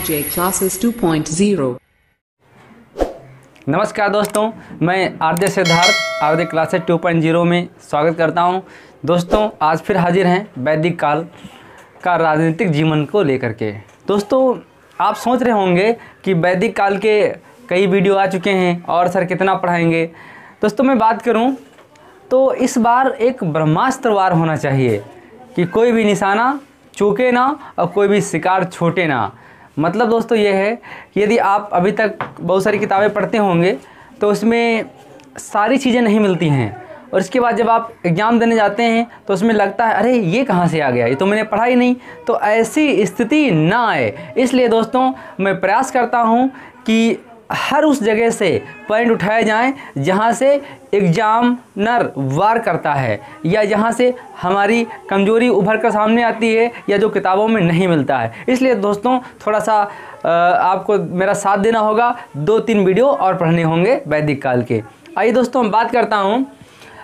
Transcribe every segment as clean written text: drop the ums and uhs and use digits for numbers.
RJ Classes 2.0। नमस्कार दोस्तों, मैं आरजे सिद्धार्थ आरजे क्लासेस 2.0 में स्वागत करता हूं। दोस्तों आज फिर हाजिर हैं वैदिक काल का राजनीतिक जीवन को लेकर के। दोस्तों आप सोच रहे होंगे कि वैदिक काल के कई वीडियो आ चुके हैं और सर कितना पढ़ाएंगे। दोस्तों मैं बात करूं तो इस बार एक ब्रह्मास्त्र वार होना चाहिए कि कोई भी निशाना चूके ना और कोई भी शिकार छोटे ना। मतलब दोस्तों ये है कि यदि आप अभी तक बहुत सारी किताबें पढ़ते होंगे तो उसमें सारी चीज़ें नहीं मिलती हैं और इसके बाद जब आप एग्ज़ाम देने जाते हैं तो उसमें लगता है अरे ये कहाँ से आ गया, ये तो मैंने पढ़ा ही नहीं। तो ऐसी स्थिति ना आए, इसलिए दोस्तों मैं प्रयास करता हूँ कि हर उस जगह से पॉइंट उठाए जाएं जहां से एग्जामिनर वार करता है या जहां से हमारी कमजोरी उभर कर सामने आती है या जो किताबों में नहीं मिलता है। इसलिए दोस्तों थोड़ा सा आपको मेरा साथ देना होगा, 2-3 वीडियो और पढ़ने होंगे वैदिक काल के। आइए दोस्तों हम बात करता हूं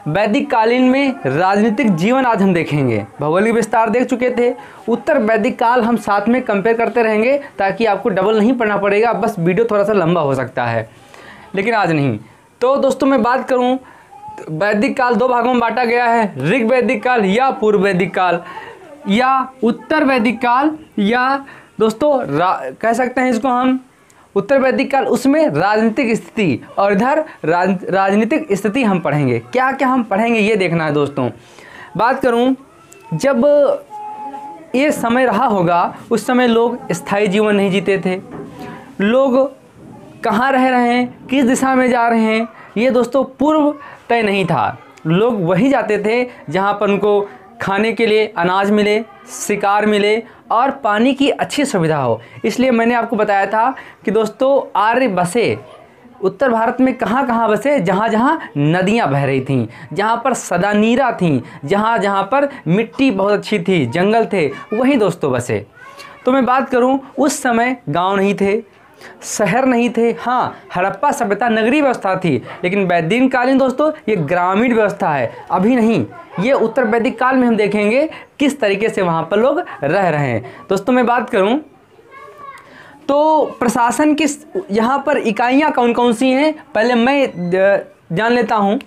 वैदिक कालीन में राजनीतिक जीवन। आज हम देखेंगे, भौगोलिक विस्तार देख चुके थे, उत्तर वैदिक काल हम साथ में कंपेयर करते रहेंगे ताकि आपको डबल नहीं पढ़ना पड़ेगा। बस वीडियो थोड़ा सा लंबा हो सकता है लेकिन आज नहीं। तो दोस्तों मैं बात करूं, वैदिक काल 2 भागों में बांटा गया है, ऋग वैदिक काल या पूर्व वैदिक काल या उत्तर वैदिक काल या दोस्तों कह सकते हैं इसको हम उत्तर वैदिक काल। उसमें राजनीतिक स्थिति और इधर राजनीतिक स्थिति हम पढ़ेंगे। क्या क्या हम पढ़ेंगे ये देखना है दोस्तों। बात करूं, जब ये समय रहा होगा उस समय लोग स्थायी जीवन नहीं जीते थे। लोग कहाँ रह रहे हैं, किस दिशा में जा रहे हैं, ये दोस्तों पूर्व तय नहीं था। लोग वहीं जाते थे जहाँ पर उनको खाने के लिए अनाज मिले, शिकार मिले और पानी की अच्छी सुविधा हो। इसलिए मैंने आपको बताया था कि दोस्तों आर्य बसे उत्तर भारत में कहाँ कहाँ बसे, जहाँ जहाँ नदियाँ बह रही थीं, जहाँ पर सदानीरा थीं, जहाँ जहाँ पर मिट्टी बहुत अच्छी थी, जंगल थे, वहीं दोस्तों बसे। तो मैं बात करूँ उस समय गांव नहीं थे, शहर नहीं थे। हाँ, हड़प्पा सभ्यता नगरीय व्यवस्था थी, लेकिन वैदिक कालीन दोस्तों ये ग्रामीण व्यवस्था है, अभी नहीं। ये उत्तर वैदिक काल में हम देखेंगे किस तरीके से वहाँ पर लोग रह रहे हैं। दोस्तों मैं बात करूँ तो प्रशासन की यहाँ पर इकाइयाँ कौन कौन सी हैं पहले मैं जान लेता हूँ।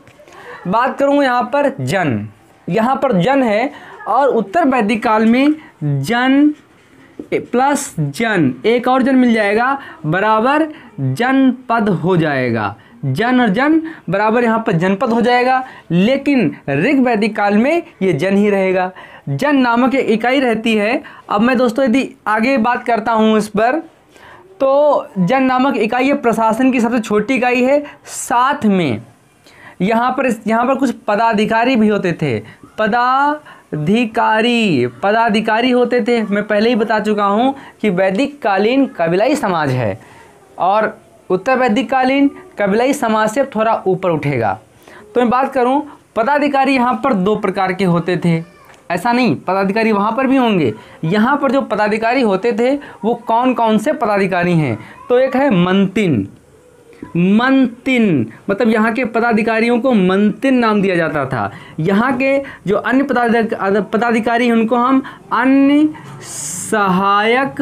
बात करूँ यहाँ पर जन, यहाँ पर जन है और उत्तर वैदिक काल में जन प्लस जन, एक और जन मिल जाएगा, बराबर जनपद हो जाएगा। जन और जन बराबर यहाँ पर जनपद हो जाएगा। लेकिन ऋग वैदिक काल में ये जन ही रहेगा, जन नामक एक इकाई रहती है। अब मैं दोस्तों यदि आगे बात करता हूँ इस पर, तो जन नामक इकाई प्रशासन की सबसे छोटी इकाई है। साथ में यहाँ पर कुछ पदाधिकारी भी होते थे, पदाधिकारी होते थे। मैं पहले ही बता चुका हूँ कि वैदिक कालीन कबीलाई समाज है और उत्तर वैदिक कालीन कबीलाई समाज से थोड़ा ऊपर उठेगा। तो मैं बात करूँ पदाधिकारी यहाँ पर 2 प्रकार के होते थे, ऐसा नहीं पदाधिकारी वहाँ पर भी होंगे। यहाँ पर जो पदाधिकारी होते थे वो कौन कौन से पदाधिकारी हैं, तो एक है मंतिन मतलब यहाँ के पदाधिकारियों को मंतिन नाम दिया जाता था। यहाँ के जो अन्य पदाधिकारी हैं उनको हम अन्य सहायक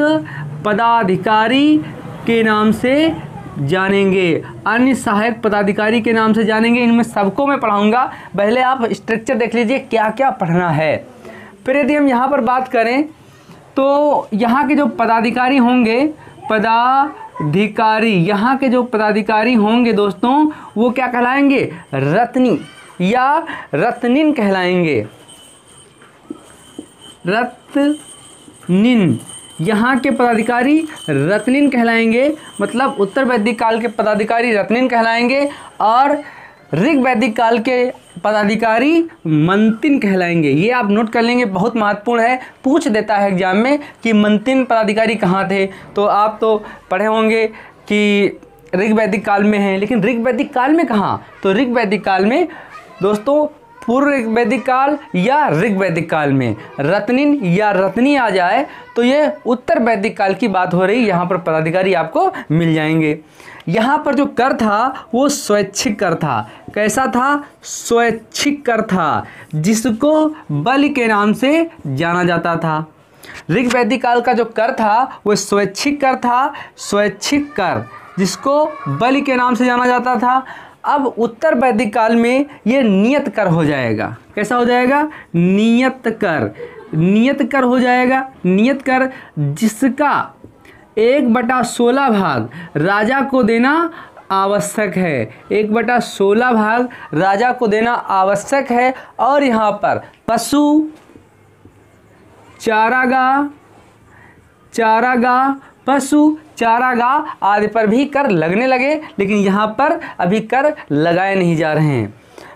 पदाधिकारी के नाम से जानेंगे, अन्य सहायक पदाधिकारी के नाम से जानेंगे। इनमें सबको मैं पढ़ाऊंगा, पहले आप स्ट्रक्चर देख लीजिए क्या क्या पढ़ना है। फिर यदि हम यहाँ पर बात करें तो यहाँ के जो पदाधिकारी होंगे, यहाँ के जो पदाधिकारी होंगे दोस्तों वो क्या कहलाएंगे, रत्नी या रत्निन कहलाएंगे। रत्निन, यहाँ के पदाधिकारी रत्निन कहलाएंगे, मतलब उत्तर वैदिक काल के पदाधिकारी रत्निन कहलाएंगे और ऋग वैदिक काल के पदाधिकारी मंतिन कहलाएंगे। ये आप नोट कर लेंगे, बहुत महत्वपूर्ण है, पूछ देता है एग्जाम में कि मंतिन पदाधिकारी कहाँ थे। तो आप तो पढ़े होंगे कि ऋग वैदिक काल में है, लेकिन ऋग वैदिक काल में कहाँ, तो ऋग वैदिक काल में दोस्तों पूर्व ऋग वैदिक काल या ऋग वैदिक काल में रत्निन या रत्नी आ जाए तो ये उत्तर वैदिक काल की बात हो रही। यहाँ पर पदाधिकारी आपको मिल जाएंगे। यहाँ पर जो कर था वो स्वैच्छिक कर था। कैसा था? स्वैच्छिक कर था, जिसको बलि के नाम से जाना जाता था। ऋग वैदिक काल का जो कर था वो स्वैच्छिक कर था, स्वैच्छिक कर, जिसको बलि के नाम से जाना जाता था। अब उत्तर वैदिक काल में ये नियत कर हो जाएगा। कैसा हो जाएगा? नियत कर, नियत कर हो जाएगा। नियत कर जिसका 1/16 भाग राजा को देना आवश्यक है, 1/16 भाग राजा को देना आवश्यक है। और यहाँ पर पशु, चारागाह, चारागाह, पशु, चारागाह आदि पर भी कर लगने लगे, लेकिन यहाँ पर अभी कर लगाए नहीं जा रहे हैं।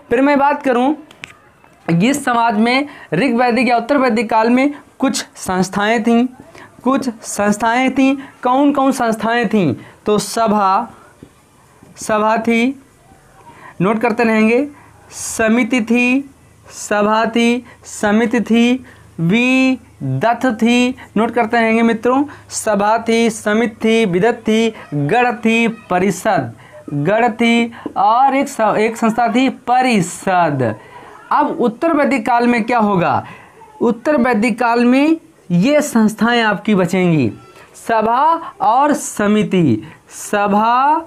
फिर मैं बात करूँ, इस समाज में ऋग वैदिक या उत्तर वैदिक काल में कुछ संस्थाएं थीं, कुछ संस्थाएं थीं। कौन कौन संस्थाएं थीं? तो सभा, सभा थी, नोट करते रहेंगे। समिति थी, सभा थी, समिति थी। विदथ थी, नोट करते रहेंगे मित्रों। सभा थी, समिति थी, विदथ थी, गण थी, परिषद, गण थी, और एक संस्था थी परिषद। अब उत्तर वैदिक काल में क्या होगा? उत्तर वैदिक काल में ये संस्थाएं आपकी बचेंगी, सभा और समिति, सभा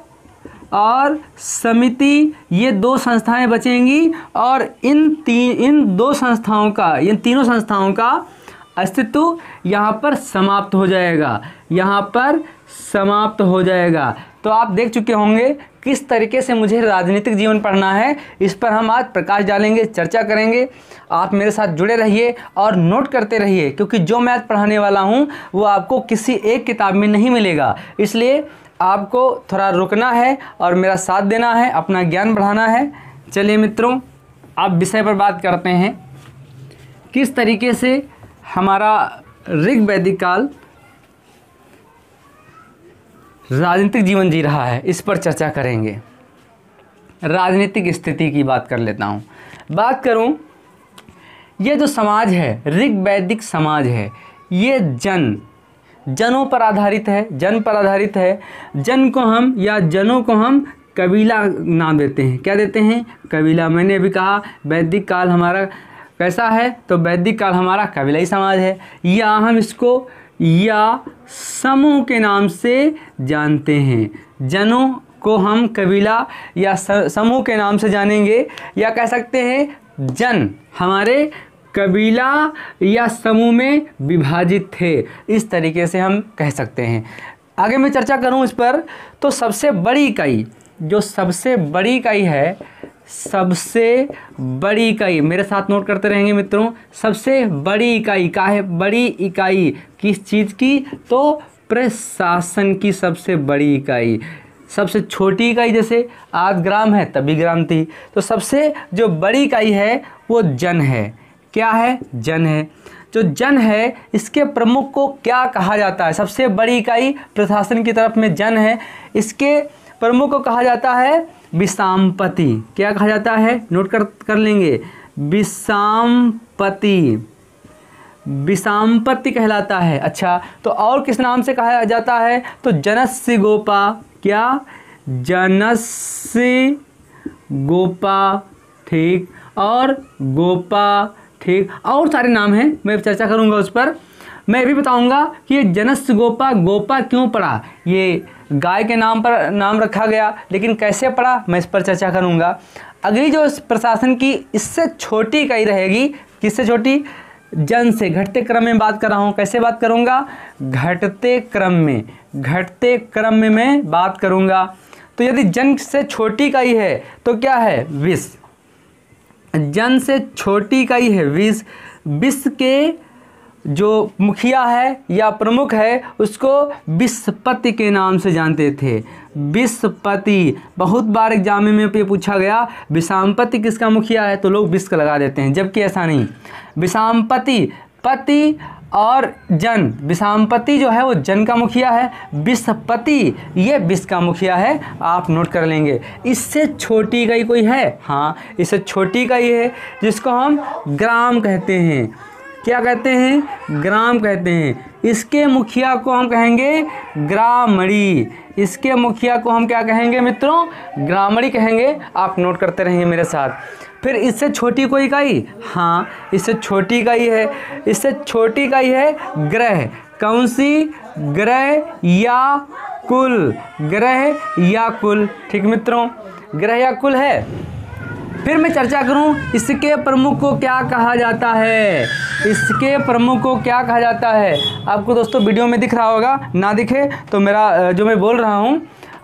और समिति, ये दो संस्थाएं बचेंगी। और इन दो संस्थाओं का, इन तीनों संस्थाओं का अस्तित्व यहाँ पर समाप्त हो जाएगा, यहाँ पर समाप्त हो जाएगा। तो आप देख चुके होंगे किस तरीके से मुझे राजनीतिक जीवन पढ़ना है। इस पर हम आज प्रकाश डालेंगे, चर्चा करेंगे। आप मेरे साथ जुड़े रहिए और नोट करते रहिए, क्योंकि जो मैं आज पढ़ाने वाला हूँ वो आपको किसी एक किताब में नहीं मिलेगा। इसलिए आपको थोड़ा रुकना है और मेरा साथ देना है, अपना ज्ञान बढ़ाना है। चलिए मित्रों, अब विषय पर बात करते हैं, किस तरीके से हमारा ऋग वैदिक काल राजनीतिक जीवन जी रहा है, इस पर चर्चा करेंगे। राजनीतिक स्थिति की बात कर लेता हूँ। बात करूँ, ये जो समाज है, ऋग वैदिक समाज है, ये जनों पर आधारित है, जन पर आधारित है। जन को हम या जनों को हम कबीला नाम देते हैं। क्या देते हैं? कबीला। मैंने अभी कहा वैदिक काल हमारा कैसा है, तो वैदिक काल हमारा कबीलाई समाज है, या हम इसको या समूह के नाम से जानते हैं। जनों को हम कबीला या समूह के नाम से जानेंगे, या कह सकते हैं जन हमारे कबीला या समूह में विभाजित थे, इस तरीके से हम कह सकते हैं। आगे मैं चर्चा करूं इस पर, तो सबसे बड़ी इकाई, जो सबसे बड़ी इकाई है, सबसे बड़ी इकाई, मेरे साथ नोट करते रहेंगे मित्रों। सबसे बड़ी इकाई क्या है? बड़ी इकाई किस चीज़ की? तो प्रशासन की सबसे बड़ी इकाई। सबसे छोटी इकाई जैसे आज ग्राम है, तभी ग्राम थी। तो सबसे जो बड़ी इकाई है वो जन है। क्या है? जन है। जो जन है, इसके प्रमुख को क्या कहा जाता है? सबसे बड़ी इकाई प्रशासन की तरफ में जन है, इसके प्रमुख को कहा जाता है विषामपति। क्या कहा जाता है? नोट कर लेंगे, विषामपति, विषामपति कहलाता है। अच्छा, तो और किस नाम से कहा जाता है? तो जनस्य गोपा। क्या? जनस्य गोपा, ठीक, और गोपा, ठीक, और सारे नाम हैं, मैं चर्चा करूंगा उस पर। मैं भी बताऊंगा कि ये जनस्य गोपा, गोपा क्यों पड़ा, ये गाय के नाम पर नाम रखा गया, लेकिन कैसे पड़ा, मैं इस पर चर्चा करूंगा। अगली जो प्रशासन की इससे छोटी इकाई रहेगी, किससे छोटी? जन से। घटते क्रम में बात कर रहा हूँ। कैसे बात करूँगा? घटते क्रम में, घटते क्रम में मैं बात करूँगा। तो यदि जन से छोटी इकाई है तो क्या है? विष। जन से छोटी इकाई है विष। विष के जो मुखिया है या प्रमुख है उसको विषपति के नाम से जानते थे। विषपति, बहुत बार एग्जाम में ये पूछा गया विषामपति किसका मुखिया है, तो लोग विष का लगा देते हैं, जबकि ऐसा नहीं। विषामपति, पति और जन, विषामपति जो है वो जन का मुखिया है, विषपति ये विष का मुखिया है, आप नोट कर लेंगे। इससे छोटी इकाई कोई है? हाँ, इससे छोटी इकाई है जिसको हम ग्राम कहते हैं। क्या कहते हैं? ग्राम कहते हैं। इसके मुखिया को हम कहेंगे ग्रामणी। इसके मुखिया को हम क्या कहेंगे मित्रों? ग्रामणी कहेंगे। आप नोट करते रहेंगे मेरे साथ। फिर इससे छोटी कोई इकाई, हाँ इससे छोटी इकाई है, इससे छोटी इकाई है ग्रह। कौन सी? ग्रह या कुल, ग्रह या कुल। ठीक मित्रों, ग्रह या कुल है। फिर मैं चर्चा करूं इसके प्रमुख को क्या कहा जाता है। इसके प्रमुख को क्या कहा जाता है? आपको दोस्तों वीडियो में दिख रहा होगा, ना दिखे तो मेरा जो मैं बोल रहा हूं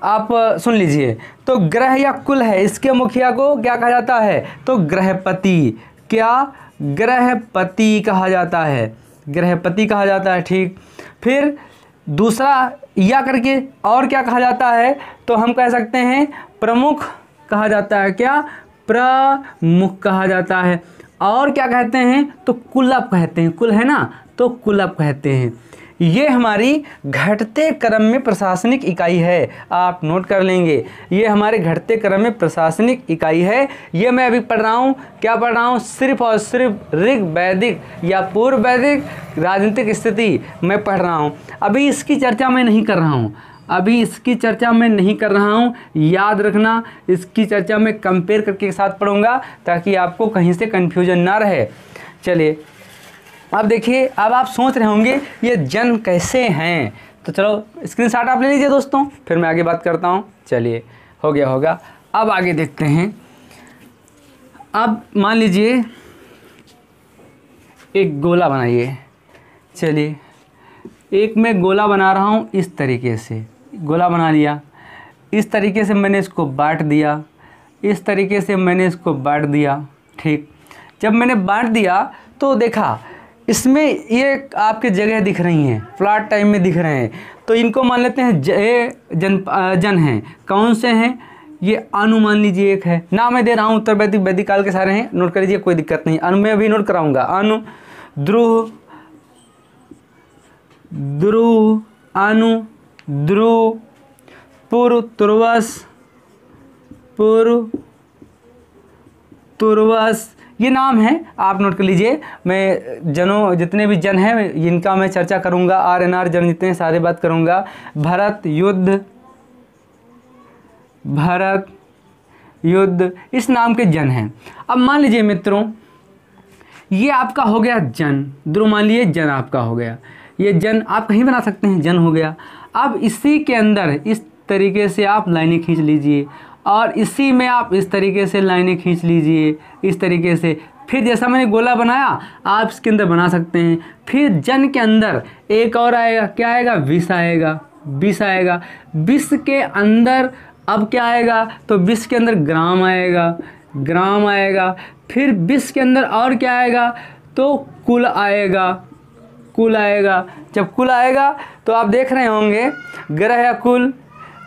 आप सुन लीजिए। तो ग्रह या कुल है, इसके मुखिया को क्या कहा जाता है? तो ग्रहपति। क्या? ग्रहपति कहा जाता है, ग्रहपति कहा जाता है। ठीक, फिर दूसरा या करके और क्या कहा जाता है? तो हम कह सकते हैं प्रमुख कहा जाता है। क्या? प्रमुख कहा जाता है। और क्या कहते हैं? तो कुलप कहते हैं। कुल है ना, तो कुलप कहते हैं। ये हमारी घटते क्रम में प्रशासनिक इकाई है, आप नोट कर लेंगे। ये हमारे घटते क्रम में प्रशासनिक इकाई है। ये मैं अभी पढ़ रहा हूँ, क्या पढ़ रहा हूँ? सिर्फ और सिर्फ ऋग वैदिक या पूर्व वैदिक राजनीतिक स्थिति मैं पढ़ रहा हूँ। अभी इसकी चर्चा मैं नहीं कर रहा हूँ, अभी इसकी चर्चा मैं नहीं कर रहा हूँ। याद रखना, इसकी चर्चा मैं कंपेयर करके साथ पढ़ूंगा ताकि आपको कहीं से कन्फ्यूजन ना रहे। चलिए अब देखिए, अब आप सोच रहे होंगे ये जन कैसे हैं, तो चलो स्क्रीनशॉट आप ले लीजिए दोस्तों, फिर मैं आगे बात करता हूँ। चलिए हो गया होगा, अब आगे देखते हैं। अब मान लीजिए एक गोला बनाइए। चलिए एक मैं गोला बना रहा हूँ, इस तरीके से गोला बना लिया। इस तरीके से मैंने इसको बांट दिया, इस तरीके से मैंने इसको बांट दिया। ठीक, जब मैंने बांट दिया तो देखा इसमें ये आपके जगह दिख रही हैं, प्लॉट टाइप में दिख रहे हैं, तो इनको मान लेते हैं जन हैं। कौन से हैं? ये अनु मान लीजिए एक है, नाम मैं दे रहा हूँ उत्तर वैदिक वैदिक काल के सारे हैं, नोट कर लीजिए, कोई दिक्कत नहीं। अनु में अभी नोट कराऊंगा। अनु, ध्रुव, ध्रुव, अनु, ध्रुव, पूर्व, तुर्वस, पूर्व, तुर्वस, ये नाम है, आप नोट कर लीजिए। मैं जनों जितने भी जन हैं इनका मैं चर्चा करूंगा, RNR जन जितने सारे बात करूंगा। भरत, युद्ध, भरत, युद्ध, इस नाम के जन हैं। अब मान लीजिए मित्रों ये आपका हो गया जन, ध्रुव मान लीजिए जन आपका हो गया। ये जन आप कहीं बना सकते हैं, जन हो गया। अब इसी के अंदर इस तरीके से आप लाइनें खींच लीजिए और इसी में आप इस तरीके से लाइनें खींच लीजिए, इस तरीके से। फिर जैसा मैंने गोला बनाया आप इसके अंदर बना सकते हैं। फिर जन के अंदर एक और आएगा, क्या आएगा? विष आएगा, विष आएगा। विष के अंदर अब क्या आएगा? तो विष के अंदर ग्राम आएगा, ग्राम आएगा। फिर विष के अंदर और क्या आएगा? तो कुल आएगा, कुल आएगा। जब कुल आएगा तो आप देख रहे होंगे ग्रह या कुल।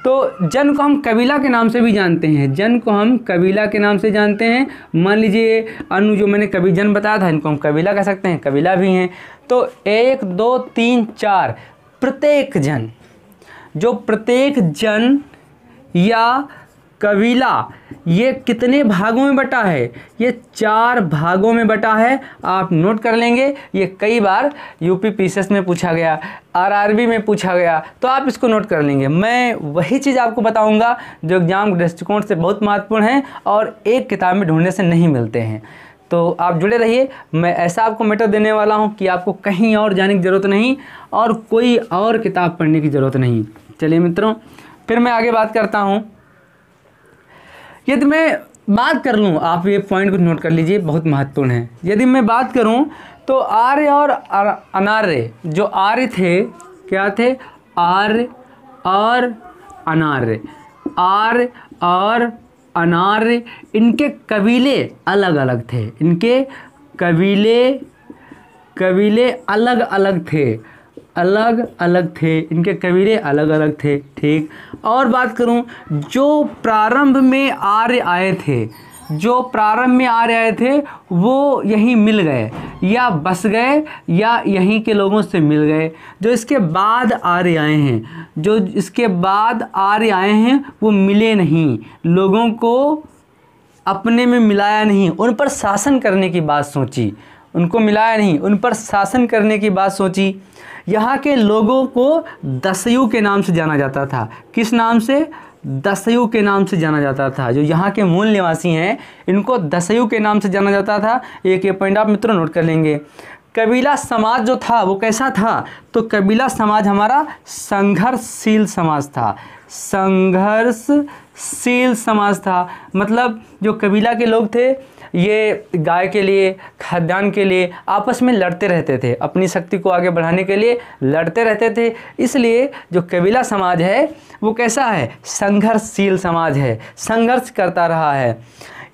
तो जन को हम कबीला के नाम से भी जानते हैं, जन को हम कबीला के नाम से जानते हैं। मान लीजिए अनु जो मैंने कभी जन बताया था, इनको हम कबीला कह सकते हैं, कबीला भी हैं। तो 1 2 3 4 प्रत्येक जन, जो प्रत्येक जन या कबीला ये कितने भागों में बटा है? ये 4 भागों में बटा है। आप नोट कर लेंगे, ये कई बार यूपी पीसीएस में पूछा गया, RRB में पूछा गया, तो आप इसको नोट कर लेंगे। मैं वही चीज़ आपको बताऊंगा जो एग्जाम दृष्टिकोण से बहुत महत्वपूर्ण है और एक किताब में ढूंढने से नहीं मिलते हैं। तो आप जुड़े रहिए, मैं ऐसा आपको मैटर देने वाला हूँ कि आपको कहीं और जाने की ज़रूरत नहीं और कोई और किताब पढ़ने की ज़रूरत नहीं। चलिए मित्रों, फिर मैं आगे बात करता हूँ। यदि मैं बात कर लूँ, आप ये पॉइंट को नोट कर लीजिए, बहुत महत्वपूर्ण है। यदि मैं बात करूँ तो आर्य और अनार्य, जो आर्य थे क्या थे? आर्य और अनार्य, आर्य और अनार्य, इनके कबीले अलग अलग थे, इनके कबीले अलग अलग थे, अलग अलग थे, इनके कबीले अलग अलग थे। ठीक, और बात करूं जो प्रारंभ में आर्य आए थे, जो प्रारंभ में आर्य आए थे वो यहीं मिल गए या बस गए या यहीं के लोगों से मिल गए। जो इसके बाद आर्य आए हैं, जो इसके बाद आर्य आए हैं वो मिले नहीं, लोगों को अपने में मिलाया नहीं, उन पर शासन करने की बात सोची, उनको मिलाया नहीं, उन पर शासन करने की बात सोची। यहाँ के लोगों को दस्यु के नाम से जाना जाता था। किस नाम से? दस्यु के नाम से जाना जाता था। जो यहाँ के मूल निवासी हैं इनको दस्यु के नाम से जाना जाता था। एक ये पॉइंट आप मित्रों नोट कर लेंगे। कबीला समाज जो था वो कैसा था, तो कबीला समाज हमारा संघर्षशील समाज था। संघर्षशील समाज था, मतलब जो कबीला के लोग थे ये गाय के लिए, खाद्यान्न के लिए आपस में लड़ते रहते थे, अपनी शक्ति को आगे बढ़ाने के लिए लड़ते रहते थे। इसलिए जो कबीला समाज है वो कैसा है, संघर्षशील समाज है, संघर्ष करता रहा है।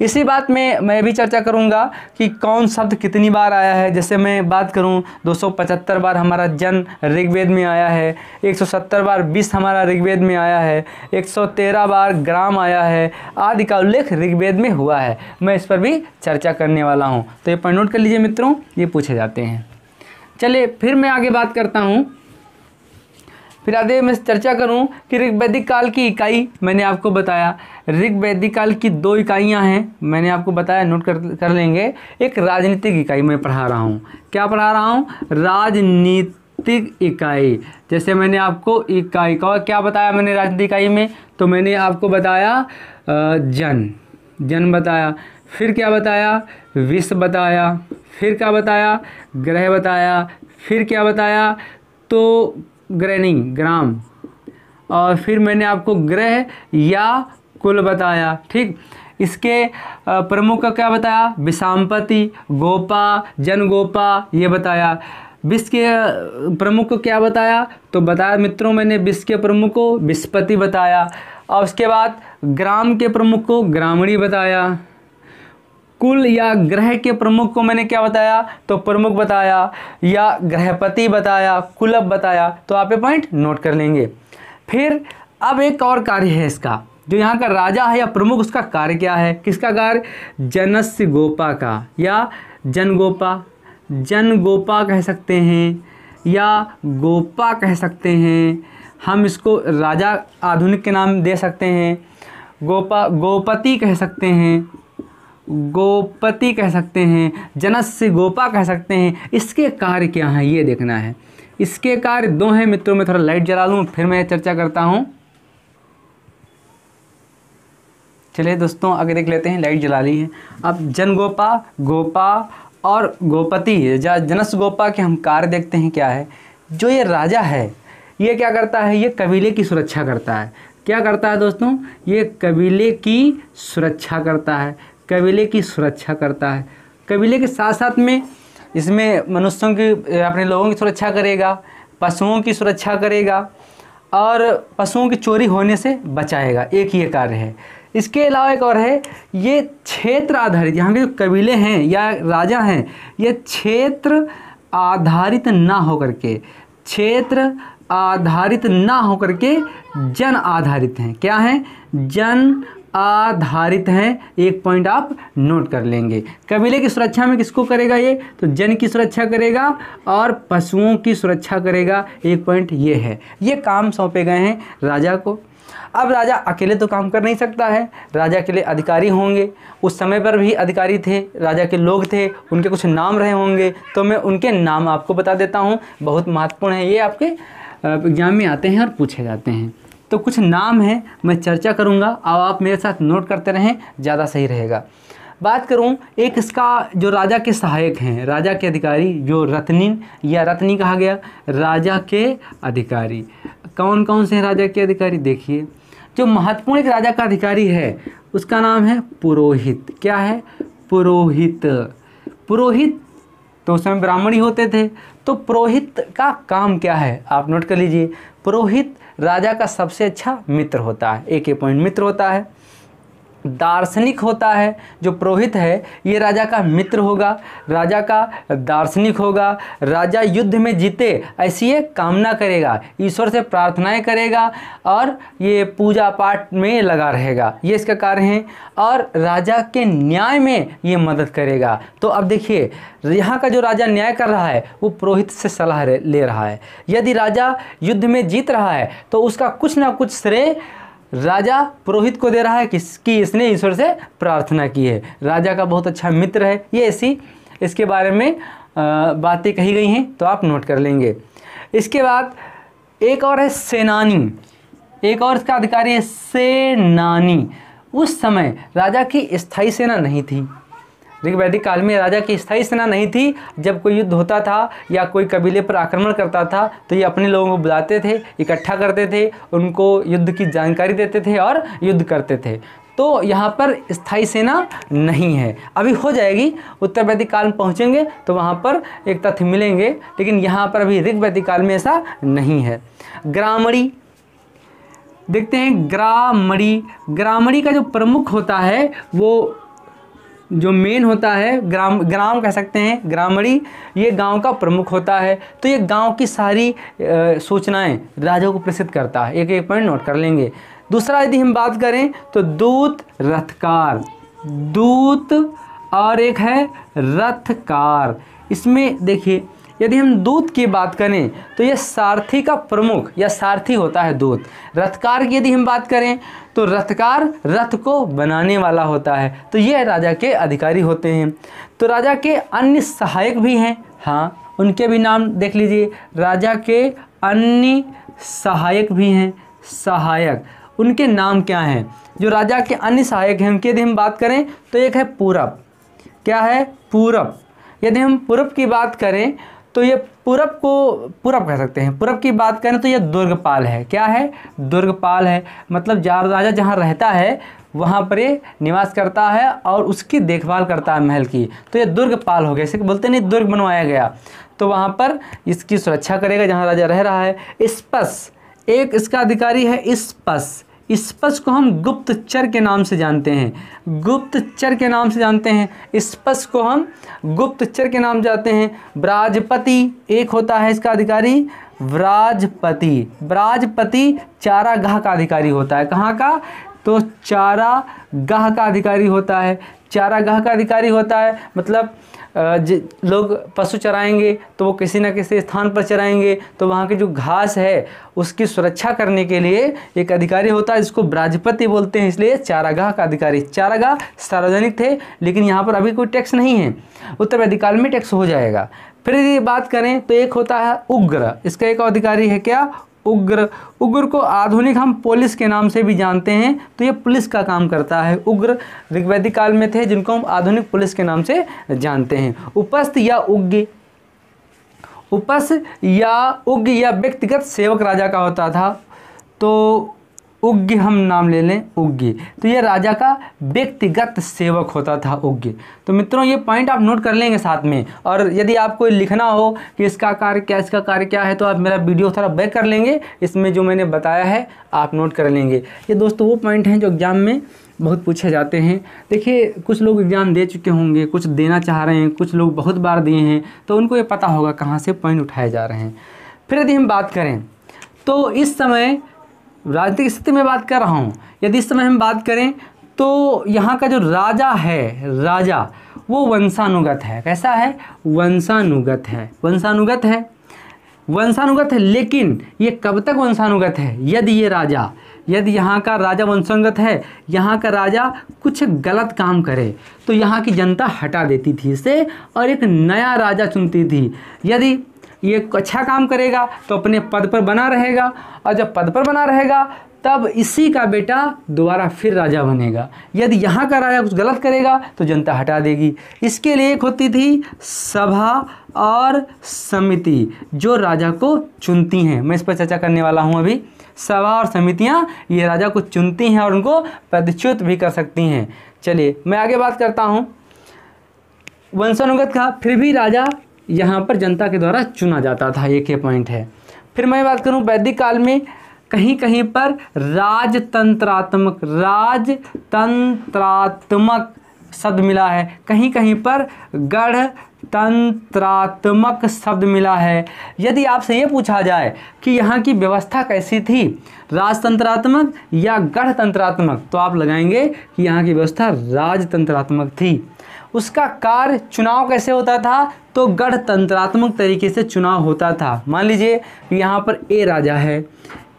इसी बात में मैं भी चर्चा करूंगा कि कौन शब्द कितनी बार आया है। जैसे मैं बात करूं 275 बार हमारा जन ऋग्वेद में आया है, 170 बार विश्व हमारा ऋग्वेद में आया है, 113 बार ग्राम आया है, आदि का उल्लेख ऋग्वेद में हुआ है। मैं इस पर भी चर्चा करने वाला हूं, तो ये पॉइंट नोट कर लीजिए मित्रों, ये पूछे जाते हैं। चलिए फिर मैं आगे बात करता हूँ। फिर आगे मैं चर्चा करूं कि ऋग्वैदिक काल की इकाई मैंने आपको बताया। ऋग्वैदिक काल की 2 इकाइयां हैं, मैंने आपको बताया, नोट कर लेंगे। एक राजनीतिक इकाई मैं पढ़ा रहा हूं। क्या पढ़ा रहा हूं, राजनीतिक इकाई। जैसे मैंने आपको इकाई का क्या बताया मैंने राजनीतिक इकाई में, तो मैंने आपको बताया जन बताया, फिर क्या बताया, विश्व बताया, फिर क्या बताया, ग्रह बताया, फिर क्या बताया, तो ग्रह नहीं ग्राम, और फिर मैंने आपको ग्रह या कुल बताया। ठीक, इसके प्रमुख का क्या बताया, विषामपति, गोपा, जनगोपा, ये बताया। विश्व के प्रमुख को क्या बताया, तो बताया मित्रों मैंने विश्व के प्रमुख को विस्पति बताया। और उसके बाद ग्राम के प्रमुख को ग्रामणी बताया। कुल या ग्रह के प्रमुख को मैंने क्या बताया, तो प्रमुख बताया, या ग्रहपति बताया, कुलप बताया। तो आप ये पॉइंट नोट कर लेंगे। फिर अब एक और कार्य है इसका, जो यहाँ का राजा है या प्रमुख, उसका कार्य क्या है, किसका कार्य, जनस्य गोपा का, या जनगोपा, जनगोपा कह सकते हैं या गोपा कह सकते हैं। हम इसको राजा आधुनिक के नाम दे सकते हैं, गोपति कह सकते हैं, गोपति कह सकते हैं, जनस्य गोपा कह सकते हैं। इसके कार्य क्या हैं ये देखना है। इसके कार्य 2 हैं मित्रों। मैं थोड़ा लाइट जला लूँ फिर मैं चर्चा करता हूँ। चलिए दोस्तों आगे देख लेते हैं, लाइट जला ली है। अब जनगोपा, गोपा और गोपति, जनस्य गोपा के हम कार्य देखते हैं क्या है। जो ये राजा है ये क्या करता है, ये कबीले की सुरक्षा करता है। क्या करता है दोस्तों, ये कबीले की सुरक्षा करता है, कबीले की सुरक्षा करता है। कबीले के साथ साथ में इसमें मनुष्यों की, अपने लोगों की सुरक्षा करेगा, पशुओं की सुरक्षा करेगा और पशुओं की चोरी होने से बचाएगा। एक ये कार्य है। इसके अलावा एक और है, ये क्षेत्र आधारित, यहाँ के जो कबीले हैं या राजा हैं ये क्षेत्र आधारित ना होकर के, क्षेत्र आधारित ना होकर के जन आधारित हैं। क्या हैं, जन आधारित हैं। एक पॉइंट आप नोट कर लेंगे। कबीले की सुरक्षा में किसको करेगा ये, तो जन की सुरक्षा करेगा और पशुओं की सुरक्षा करेगा। एक पॉइंट ये है। ये काम सौंपे गए हैं राजा को। अब राजा अकेले तो काम कर नहीं सकता है, राजा के लिए अधिकारी होंगे। उस समय पर भी अधिकारी थे, राजा के लोग थे, उनके कुछ नाम रहे होंगे, तो मैं उनके नाम आपको बता देता हूँ। बहुत महत्वपूर्ण है, ये आपके एग्जाम में आते हैं और पूछे जाते हैं। तो कुछ नाम हैं, मैं चर्चा करूंगा, अब आप मेरे साथ नोट करते रहें, ज़्यादा सही रहेगा। बात करूं एक इसका जो राजा के सहायक हैं, राजा के अधिकारी, जो रत्नीन या रत्नी कहा गया, राजा के अधिकारी कौन कौन से हैं राजा के अधिकारी, देखिए। जो महत्वपूर्ण एक राजा का अधिकारी है उसका नाम है पुरोहित। क्या है, पुरोहित। पुरोहित तो उस समय ब्राह्मण ही होते थे। तो पुरोहित का काम क्या है आप नोट कर लीजिए। पुरोहित राजा का सबसे अच्छा मित्र होता है। एक पॉइंट, मित्र होता है। दार्शनिक होता है, जो पुरोहित है ये राजा का मित्र होगा, राजा का दार्शनिक होगा। राजा युद्ध में जीते ऐसी ये कामना करेगा, ईश्वर से प्रार्थनाएं करेगा और ये पूजा पाठ में लगा रहेगा, ये इसका कार्य है। और राजा के न्याय में ये मदद करेगा। तो अब देखिए यहाँ का जो राजा न्याय कर रहा है वो पुरोहित से सलाह ले रहा है। यदि राजा युद्ध में जीत रहा है तो उसका कुछ ना कुछ श्रेय राजा पुरोहित को दे रहा है कि इसने ईश्वर से प्रार्थना की है। राजा का बहुत अच्छा मित्र है। ये ऐसी इसके बारे में बातें कही गई हैं, तो आप नोट कर लेंगे। इसके बाद एक और है सेनानी। एक और इसका अधिकारी है सेनानी। उस समय राजा की स्थायी सेना नहीं थी। ऋग्वैदिक काल में राजा की स्थायी सेना नहीं थी। जब कोई युद्ध होता था या कोई कबीले पर आक्रमण करता था तो ये अपने लोगों को बुलाते थे, इकट्ठा करते थे, उनको युद्ध की जानकारी देते थे और युद्ध करते थे। तो यहाँ पर स्थायी सेना नहीं है, अभी हो जाएगी। उत्तर वैदिक काल में पहुँचेंगे तो वहाँ पर एक तथ्य मिलेंगे, लेकिन यहाँ पर अभी ऋग्वैदिक काल में ऐसा नहीं है। ग्रामणी देखते हैं। ग्रामणी का जो प्रमुख होता है, वो जो मेन होता है, ग्राम कह सकते हैं, ग्रामणी ये गांव का प्रमुख होता है। तो ये गांव की सारी सूचनाएं राजा को प्रेषित करता है। एक एक पॉइंट नोट कर लेंगे। दूसरा यदि हम बात करें तो दूत, रथकार, दूत और एक है रथकार। इसमें देखिए, यदि हम दूत की बात करें तो ये सारथी का प्रमुख या सारथी होता है दूत। रथकार की यदि हम बात करें तो रथकार रथ को बनाने वाला होता है। तो ये राजा के अधिकारी होते हैं। तो राजा के अन्य सहायक भी हैं, हाँ उनके भी नाम देख लीजिए। राजा के अन्य सहायक भी हैं। सहायक, उनके नाम क्या हैं? जो राजा के अन्य सहायक हैं उनकी यदि हम बात करें तो एक है पूरब। क्या है? पूरब। यदि हम पूरब की बात करें तो ये पूरब को पूरब कह सकते हैं। पूरब की बात करें तो ये दुर्गपाल है। क्या है? दुर्गपाल है। मतलब राजा जहाँ रहता है वहाँ पर ये निवास करता है और उसकी देखभाल करता है महल की। तो ये दुर्गपाल हो गया। इसे बोलते नहीं, दुर्ग बनवाया गया तो वहाँ पर इसकी सुरक्षा करेगा जहाँ राजा रह रहा है। स्पस, एक इसका अधिकारी है स्पस। स्पस को हम गुप्तचर के नाम से जानते हैं। गुप्तचर के नाम से जानते हैं। स्पस को हम गुप्तचर के नाम जानते हैं। ब्राजपति एक होता है इसका अधिकारी, ब्राजपति। ब्राजपति चारागाह का अधिकारी होता है। कहाँ का? तो चारागाह का अधिकारी होता है। चारागाह का अधिकारी होता है मतलब लोग पशु चराएंगे तो वो किसी न किसी स्थान पर चराएंगे, तो वहाँ की जो घास है उसकी सुरक्षा करने के लिए एक अधिकारी होता है जिसको ब्राजपति बोलते हैं, इसलिए चारागाह का अधिकारी। चारागाह सार्वजनिक थे, लेकिन यहाँ पर अभी कोई टैक्स नहीं है। उत्तर वैदिक काल में टैक्स हो जाएगा। फिर यदि बात करें तो एक होता है उग्र। इसका एक अधिकारी है क्या? उग्र। उग्र को आधुनिक हम पुलिस के नाम से भी जानते हैं। तो ये पुलिस का काम करता है। उग्र ऋग्वैदिक काल में थे जिनको हम आधुनिक पुलिस के नाम से जानते हैं। उपस्थ या उग्र, उपस्थ या उग्र या व्यक्तिगत सेवक राजा का होता था। तो उग्र हम नाम ले लें, उग्र। तो ये राजा का व्यक्तिगत सेवक होता था, उग्र। तो मित्रों ये पॉइंट आप नोट कर लेंगे साथ में। और यदि आपको लिखना हो कि इसका कार्य क्या, इसका कार्य क्या है, तो आप मेरा वीडियो थोड़ा बैक कर लेंगे। इसमें जो मैंने बताया है आप नोट कर लेंगे। ये दोस्तों वो पॉइंट हैं जो एग्ज़ाम में बहुत पूछे जाते हैं। देखिए कुछ लोग एग्ज़ाम दे चुके होंगे, कुछ देना चाह रहे हैं, कुछ लोग बहुत बार दिए हैं, तो उनको ये पता होगा कहाँ से पॉइंट उठाए जा रहे हैं। फिर यदि हम बात करें तो इस समय राजनीतिक स्थिति में बात कर रहा हूँ। यदि इस समय हम बात करें तो यहाँ का जो राजा है, राजा वो वंशानुगत है। कैसा है? वंशानुगत है। वंशानुगत है, वंशानुगत है। लेकिन ये कब तक वंशानुगत है? यदि ये राजा, यदि यहाँ का राजा वंशानुगत है, यहाँ का राजा कुछ गलत काम करे तो यहाँ की जनता हटा देती थी इसे और एक नया राजा चुनती थी। यदि ये अच्छा काम करेगा तो अपने पद पर बना रहेगा, और जब पद पर बना रहेगा तब इसी का बेटा दोबारा फिर राजा बनेगा। यदि यहाँ का राजा कुछ गलत करेगा तो जनता हटा देगी। इसके लिए एक होती थी सभा और समिति जो राजा को चुनती हैं। मैं इस पर चर्चा करने वाला हूँ अभी। सभा और समितियाँ ये राजा को चुनती हैं और उनको पदच्युत भी कर सकती हैं। चलिए मैं आगे बात करता हूँ वंशानुगत का। फिर भी राजा यहाँ पर जनता के द्वारा चुना जाता था, एक ये पॉइंट है। फिर मैं बात करूँ वैदिक काल में कहीं कहीं पर राजतंत्रात्मक शब्द मिला है, कहीं कहीं पर गणतंत्रात्मक शब्द मिला है। यदि आपसे ये पूछा जाए कि यहाँ की व्यवस्था कैसी थी, राजतंत्रात्मक या गणतंत्रात्मक, तो आप लगाएंगे कि यहाँ की व्यवस्था राजतंत्रात्मक थी। उसका कार्य चुनाव कैसे होता था? तो गणतंत्रात्मक तरीके से चुनाव होता था। मान लीजिए यहाँ पर ए राजा है,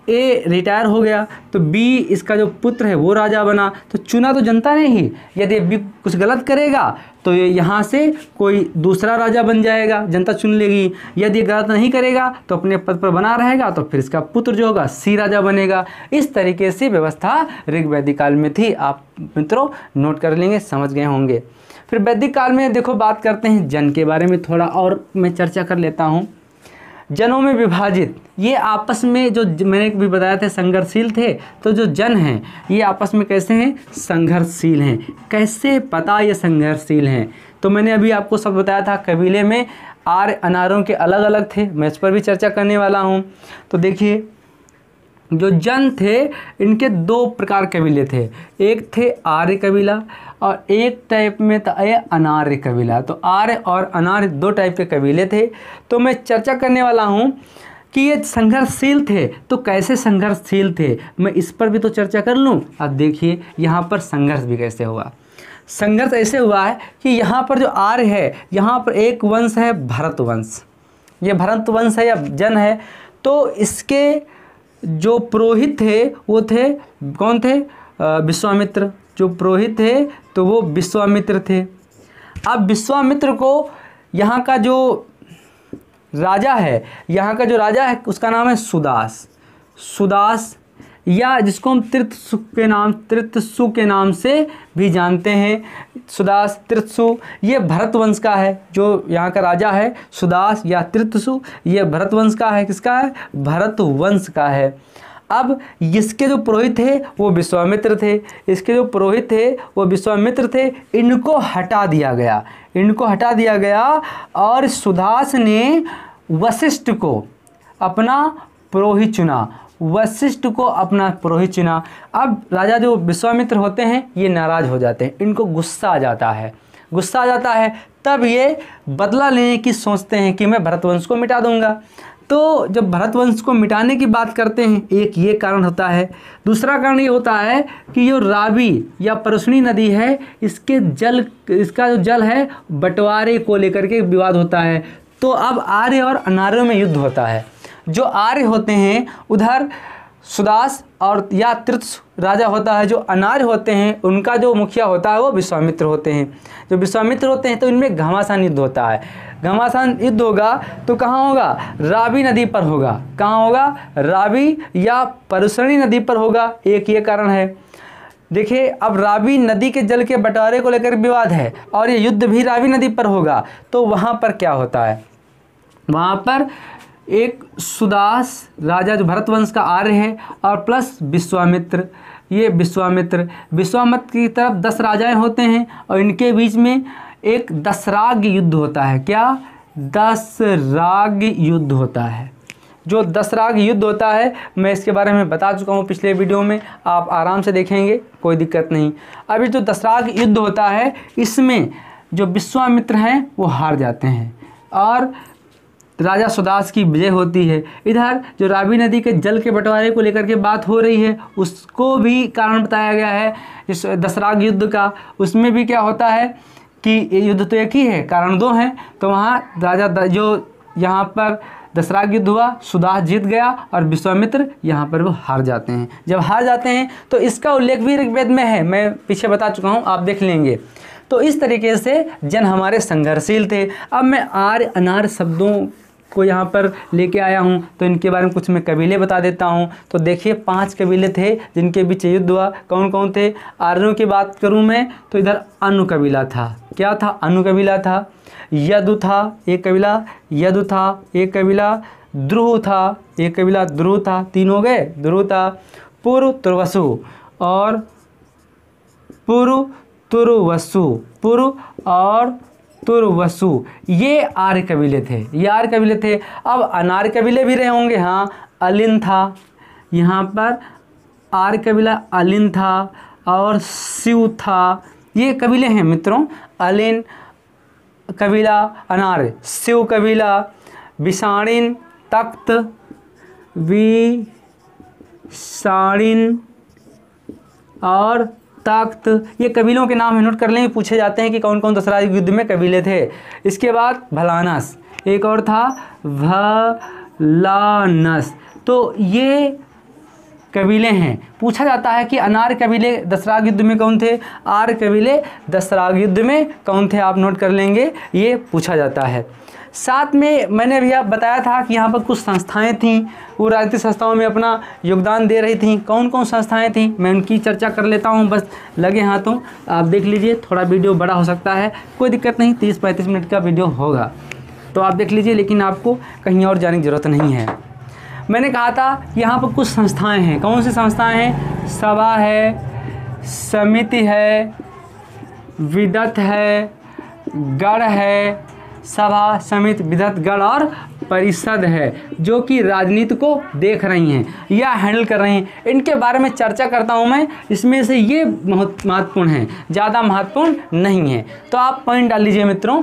ए रिटायर हो गया तो बी इसका जो पुत्र है वो राजा बना, तो चुना तो जनता ने ही। यदि बी कुछ गलत करेगा तो यहाँ से कोई दूसरा राजा बन जाएगा, जनता चुन लेगी। यदि गलत नहीं करेगा तो अपने पद पर बना रहेगा, तो फिर इसका पुत्र जो होगा सी राजा बनेगा। इस तरीके से व्यवस्था ऋग वैदिक काल में थी। आप मित्रों नोट कर लेंगे, समझ गए होंगे। फिर वैदिक काल में देखो बात करते हैं जन के बारे में, थोड़ा और मैं चर्चा कर लेता हूँ। जनों में विभाजित, ये आपस में जो मैंने भी बताया था संघर्षशील थे, तो जो जन हैं ये आपस में कैसे हैं, संघर्षशील हैं। कैसे पता ये संघर्षशील हैं, तो मैंने अभी आपको सब बताया था। कबीले में आर्य अनार्यों के अलग अलग थे, मैं इस पर भी चर्चा करने वाला हूँ। तो देखिए जो जन थे इनके दो प्रकार कबीले थे, एक थे आर्य कबीला और एक टाइप में था अनार्य कबीला। तो आर्य और अनार्य दो टाइप के कबीले थे। तो मैं चर्चा करने वाला हूँ कि ये संघर्षशील थे, तो कैसे संघर्षशील थे, मैं इस पर भी तो चर्चा कर लूँ। अब देखिए यहाँ पर संघर्ष भी कैसे हुआ। संघर्ष ऐसे हुआ है कि यहाँ पर जो आर्य है, यहाँ पर एक वंश है भरत वंश, ये भरत वंश है या जन है। तो इसके जो पुरोहित थे वो थे, कौन थे, विश्वामित्र। जो पुरोहित थे तो वो विश्वामित्र थे। अब विश्वामित्र को यहाँ का जो राजा है, यहाँ का जो राजा है उसका नाम है सुदास। सुदास या जिसको हम तृतसु के नाम से भी जानते हैं, सुदास तृतसु, ये भरत वंश का है। जो यहाँ का राजा है सुदास या तृतसु, ये भरत वंश का है। किसका है, भरत वंश का है। अब इसके जो पुरोहित थे वो विश्वामित्र थे, इसके जो पुरोहित थे वो विश्वामित्र थे। इनको हटा दिया गया, इनको हटा दिया गया और सुदास ने वशिष्ठ को अपना पुरोहित चुना, वशिष्ठ को अपना पुरोहित चुना। अब राजा जो विश्वामित्र होते हैं ये नाराज़ हो जाते हैं, इनको गुस्सा आ जाता है, गुस्सा आ जाता है। तब ये बदला लेने की सोचते हैं कि मैं भरतवंश को मिटा दूंगा। तो जब भरतवंश को मिटाने की बात करते हैं, एक ये कारण होता है। दूसरा कारण ये होता है कि जो रावी या परसनी नदी है, इसके जल, इसका जो जल है बंटवारे को लेकर के विवाद होता है। तो अब आर्य और अनार्यों में युद्ध होता है। जो आर्य होते हैं उधर सुदास और या तृतसु राजा होता है, जो अनार्य होते हैं उनका जो मुखिया होता है वो विश्वामित्र होते हैं। जो विश्वामित्र होते हैं तो इनमें घमासान युद्ध होता है। घमासान युद्ध होगा तो कहाँ होगा, रावी नदी पर होगा। कहाँ होगा, रावी या परसनी नदी पर होगा। एक ये कारण है। देखिए अब रावी नदी के जल के बंटवारे को लेकर विवाद है और ये युद्ध भी रावी नदी पर होगा। तो वहाँ पर क्या होता है, वहाँ पर एक सुदास राजा जो भरतवंश का आर्य है और प्लस विश्वामित्र, ये विश्वामित्र की तरफ 10 राजाएं होते हैं और इनके बीच में एक दशराग युद्ध होता है। क्या, दशराग युद्ध होता है। जो दशराग युद्ध होता है मैं इसके बारे में बता चुका हूँ पिछले वीडियो में, आप आराम से देखेंगे, कोई दिक्कत नहीं। अभी जो दशराग युद्ध होता है इसमें जो विश्वामित्र हैं वो हार जाते हैं और राजा सुदास की विजय होती है। इधर जो रावी नदी के जल के बंटवारे को लेकर के बात हो रही है उसको भी कारण बताया गया है इस दशराग युद्ध का। उसमें भी क्या होता है कि युद्ध तो एक ही है, कारण दो हैं। तो वहाँ राजा जो यहाँ पर दशराग युद्ध हुआ, सुदास जीत गया और विश्वामित्र यहाँ पर वो हार जाते हैं। जब हार जाते हैं तो इसका उल्लेख भी ऋग्वेद में है, मैं पीछे बता चुका हूँ, आप देख लेंगे। तो इस तरीके से जन हमारे संघर्षशील थे। अब मैं आर्य अनार्य शब्दों को यहाँ पर लेके आया हूँ तो इनके बारे में कुछ मैं कबीले बता देता हूँ। तो देखिए 5 कबीले थे जिनके बीच युद्ध हुआ। कौन कौन थे, आर्यों की बात करूँ मैं तो इधर अनु कबीला था। क्या था, अनु कबीला था। यदु था एक कबीला, यदु था एक कबीला। द्रुह था एक कबीला, द्रुह था। 3 हो गए, द्रुह था। पुरु तुर्वसु और पुरु तुर्वसु, पुरु और तुर्वसु, ये आर्य कबीले थे, ये आर्य कबीले थे। अब अनार्य कबीले भी रहे होंगे। हाँ, अलिन था, यहाँ पर आर्य कबीला अलिन था और शिव था। ये कबीले हैं मित्रों, अलिन कबीला अनार्य, शिव कबीला, विषाणिन, तख्त, विषाणिन और तख्त, ये कबीलों के नाम है, नोट कर लें, पूछे जाते हैं कि कौन कौन दशराग युद्ध में कबीले थे। इसके बाद भलानस, एक और था भलानस। तो ये कबीले हैं। पूछा जाता है कि अनार कबीले दसराग युद्ध में कौन थे, आर कबीले दसराग युद्ध में कौन थे, आप नोट कर लेंगे, ये पूछा जाता है। साथ में मैंने भैया बताया था कि यहाँ पर कुछ संस्थाएं थीं, वो राजनीतिक संस्थाओं में अपना योगदान दे रही थीं। कौन कौन संस्थाएं थीं, मैं उनकी चर्चा कर लेता हूँ, बस लगे हाथों आप देख लीजिए। थोड़ा वीडियो बड़ा हो सकता है, कोई दिक्कत नहीं, 30-35 मिनट का वीडियो होगा तो आप देख लीजिए, लेकिन आपको कहीं और जाने की ज़रूरत नहीं है। मैंने कहा था कि यहाँ पर कुछ संस्थाएं हैं। कौन सी संस्थाएं हैं, सभा है, समिति है, विदत है, गण है, सभा, समिति, विदत, गण और परिषद है, जो कि राजनीति को देख रही हैं या हैंडल कर रही हैं। इनके बारे में चर्चा करता हूं मैं, इसमें से ये बहुत महत्वपूर्ण है, ज़्यादा महत्वपूर्ण नहीं है। तो आप पॉइंट डाल लीजिए मित्रों।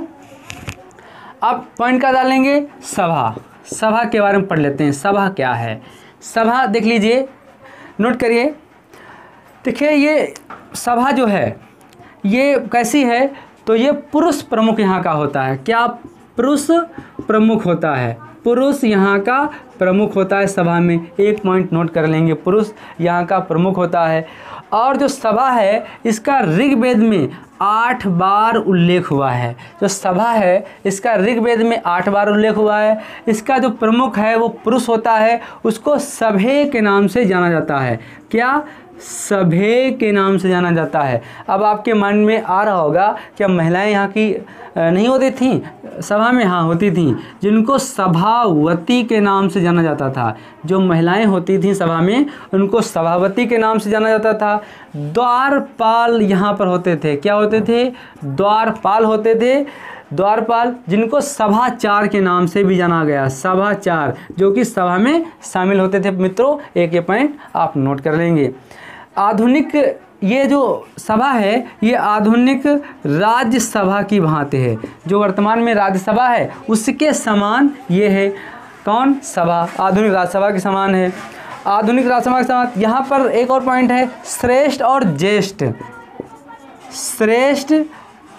आप पॉइंट का डालेंगे, सभा, सभा के बारे में पढ़ लेते हैं। सभा क्या है, सभा देख लीजिए, नोट करिए। देखिए ये सभा जो है ये कैसी है, तो ये पुरुष प्रमुख यहाँ का होता है। क्या, पुरुष प्रमुख होता है, पुरुष यहाँ का प्रमुख होता है सभा में। एक पॉइंट नोट कर लेंगे, पुरुष यहाँ का प्रमुख होता है। और जो सभा है इसका ऋग्वेद में 8 बार उल्लेख हुआ है। जो सभा है इसका ऋग्वेद में 8 बार उल्लेख हुआ है। इसका जो प्रमुख है वो पुरुष होता है, उसको सभे के नाम से जाना जाता है। क्या, सभे के नाम से जाना जाता है। अब आपके मन में आ रहा होगा क्या महिलाएं यहाँ की नहीं होती थीं सभा में? हाँ होती थीं, जिनको सभावती के नाम से जाना जाता था। जो महिलाएं होती थीं सभा में उनको सभावती के नाम से जाना जाता था। द्वारपाल यहाँ पर होते थे। क्या होते थे? द्वारपाल होते थे। द्वारपाल जिनको सभाचार के नाम से भी जाना गया, सभाचार, जो कि सभा में शामिल होते थे। मित्रों एक पॉइंट आप नोट कर लेंगे। आधुनिक ये जो सभा है ये आधुनिक राज्यसभा की भांति है। जो वर्तमान में राज्यसभा है उसके समान ये है। कौन? सभा, आधुनिक राज्यसभा के समान है। आधुनिक राज्यसभा के समान। यहाँ पर एक और पॉइंट है, श्रेष्ठ और ज्येष्ठ। श्रेष्ठ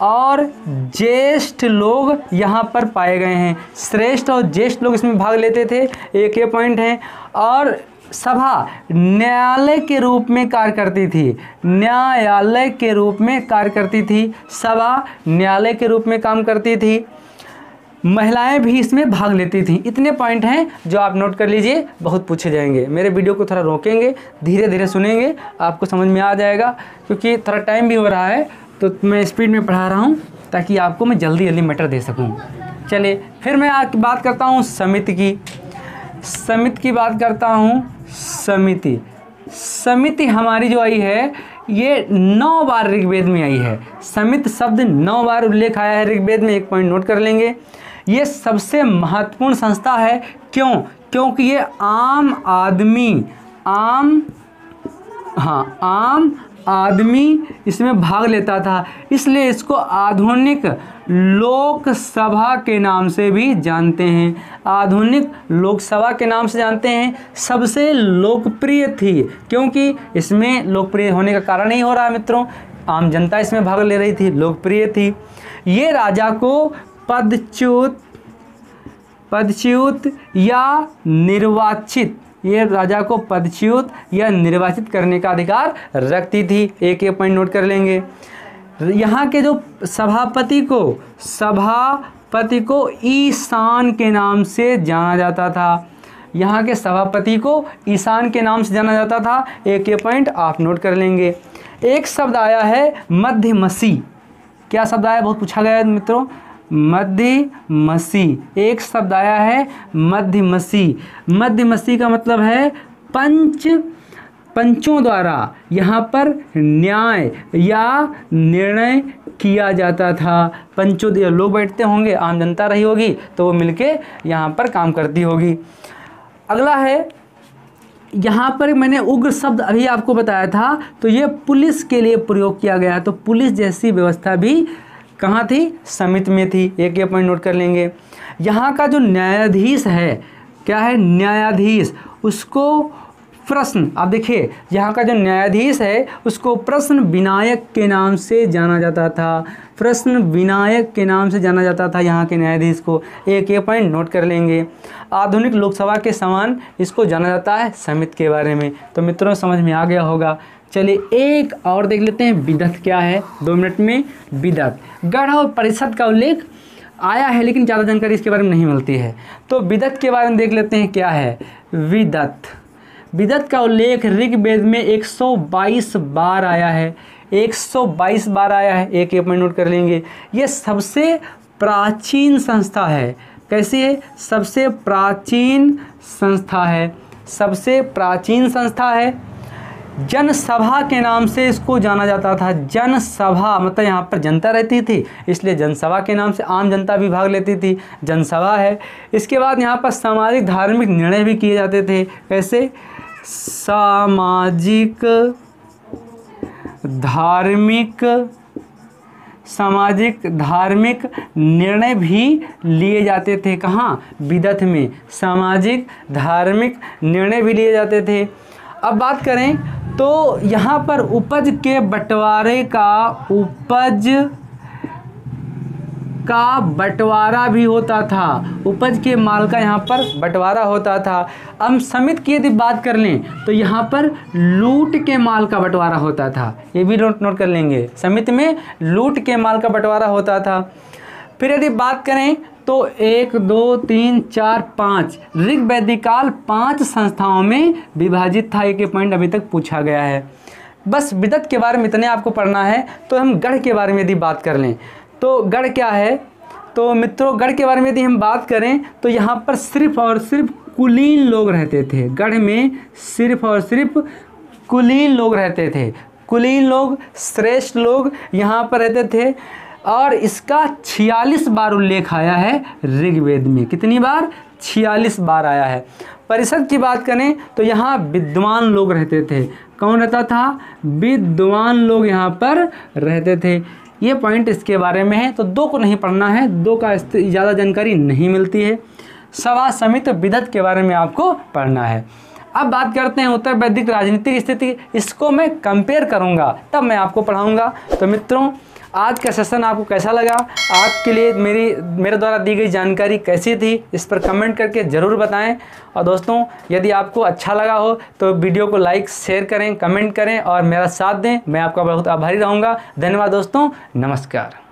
और ज्येष्ठ लोग यहाँ पर पाए गए हैं। श्रेष्ठ और ज्येष्ठ लोग इसमें भाग लेते थे, एक ये पॉइंट है। और सभा न्यायालय के रूप में कार्य करती थी। न्यायालय के रूप में कार्य करती थी। सभा न्यायालय के रूप में काम करती थी। महिलाएं भी इसमें भाग लेती थीं। इतने पॉइंट हैं जो आप नोट कर लीजिए, बहुत पूछे जाएंगे। मेरे वीडियो को थोड़ा रोकेंगे, धीरे धीरे सुनेंगे, आपको समझ में आ जाएगा, क्योंकि थोड़ा टाइम भी हो रहा है तो मैं स्पीड में पढ़ा रहा हूँ ताकि आपको मैं जल्दी जल्दी मैटर दे सकूँ। चलिए फिर मैं आज बात करता हूँ समिति की। समिति की बात करता हूँ। समिति, समिति हमारी जो आई है ये 9 बार ऋग्वेद में आई है। समिति शब्द 9 बार उल्लेख आया है ऋग्वेद में, एक पॉइंट नोट कर लेंगे। ये सबसे महत्वपूर्ण संस्था है। क्यों? क्योंकि ये आम आदमी इसमें भाग लेता था, इसलिए इसको आधुनिक लोकसभा के नाम से भी जानते हैं। आधुनिक लोकसभा के नाम से जानते हैं। सबसे लोकप्रिय थी, क्योंकि इसमें लोकप्रिय होने का कारण ही हो रहा है मित्रों, आम जनता इसमें भाग ले रही थी, लोकप्रिय थी। ये राजा को पदच्युत या निर्वाचित, ये राजा को पदच्युत या निर्वाचित करने का अधिकार रखती थी। एक पॉइंट नोट कर लेंगे। यहाँ के जो सभापति को ईशान के नाम से जाना जाता था। यहाँ के सभापति को ईशान के नाम से जाना जाता था। एक पॉइंट आप नोट कर लेंगे। एक शब्द आया है मध्यमसी। क्या शब्द आया? बहुत पूछा गया है मित्रों। मध्यमसी, एक शब्द आया है मध्यमसी। मध्यमसी का मतलब है पंचों द्वारा यहाँ पर न्याय या निर्णय किया जाता था। पंचों लोग बैठते होंगे, आम जनता रही होगी तो वो मिलके यहाँ पर काम करती होगी। अगला है, यहाँ पर मैंने उग्र शब्द अभी आपको बताया था, तो ये पुलिस के लिए प्रयोग किया गया। तो पुलिस जैसी व्यवस्था भी कहाँ थी? समिति में थी। एक पॉइंट नोट कर लेंगे। यहाँ का जो न्यायाधीश है, क्या है? न्यायाधीश, उसको प्रश्न, आप देखिए यहाँ का जो न्यायाधीश है उसको प्रश्न विनायक के नाम से जाना जाता था। प्रश्न विनायक के नाम से जाना जाता था यहाँ के न्यायाधीश को। एक ये पॉइंट नोट कर लेंगे। आधुनिक लोकसभा के समान इसको जाना जाता है समिति के बारे में। तो मित्रों समझ में आ गया होगा। चलिए एक और देख लेते हैं, विदत क्या है 2 मिनट में। विदत गढ़ और परिषद का उल्लेख आया है लेकिन ज़्यादा जानकारी इसके बारे में नहीं मिलती है। तो विदत के बारे में देख लेते हैं क्या है विदत। विदत का उल्लेख ऋग्वेद में 122 बार आया है। 122 बार आया है। एक पॉइंट नोट कर लेंगे। ये सबसे प्राचीन संस्था है। कैसी है? सबसे प्राचीन संस्था है। सबसे प्राचीन संस्था है। जनसभा के नाम से इसको जाना जाता था। जनसभा मतलब यहाँ पर जनता रहती थी इसलिए जनसभा के नाम से आम जनता भी भाग लेती थी। जनसभा है। इसके बाद यहाँ पर सामाजिक धार्मिक निर्णय भी किए जाते थे। कैसे? सामाजिक धार्मिक निर्णय भी लिए जाते थे। कहाँ? विदत में सामाजिक धार्मिक निर्णय भी लिए जाते थे। अब बात करें तो यहाँ पर उपज के बंटवारे का बंटवारा भी होता था। उपज के माल का यहाँ पर बंटवारा होता था। अब समिति की यदि बात कर लें तो यहाँ पर लूट के माल का बंटवारा होता था। ये भी नोट कर लेंगे। समिति में लूट के माल का बंटवारा होता था। फिर यदि बात करें तो 1 2 3 4 5 ऋग्वैदिक काल 5 संस्थाओं में विभाजित था। एक पॉइंट अभी तक पूछा गया है। बस विदत के बारे में इतने आपको पढ़ना है। तो हम गढ़ के बारे में यदि बात कर लें तो गढ़ क्या है? तो मित्रों गढ़ के बारे में यदि हम बात करें तो यहाँ पर सिर्फ और सिर्फ कुलीन लोग रहते थे। गढ़ में सिर्फ और सिर्फ कुलीन लोग रहते थे। कुलीन लोग, श्रेष्ठ लोग यहाँ पर रहते थे। और इसका 46 बार उल्लेख आया है ऋग्वेद में। कितनी बार? 46 बार आया है। परिषद की बात करें तो यहाँ विद्वान लोग रहते थे। कौन रहता था? विद्वान लोग यहाँ पर रहते थे। ये पॉइंट इसके बारे में है। तो 2 को नहीं पढ़ना है। 2 का ज़्यादा जानकारी नहीं मिलती है। सभा समिति विदत के बारे में आपको पढ़ना है। अब बात करते हैं उत्तर वैदिक राजनीतिक स्थिति। इसको मैं कंपेयर करूँगा तब मैं आपको पढ़ाऊँगा। तो मित्रों आज का सेशन आपको कैसा लगा? आपके लिए मेरे द्वारा दी गई जानकारी कैसी थी? इस पर कमेंट करके ज़रूर बताएं। और दोस्तों यदि आपको अच्छा लगा हो तो वीडियो को लाइक शेयर करें, कमेंट करें और मेरा साथ दें। मैं आपका बहुत आभारी रहूँगा। धन्यवाद दोस्तों। नमस्कार।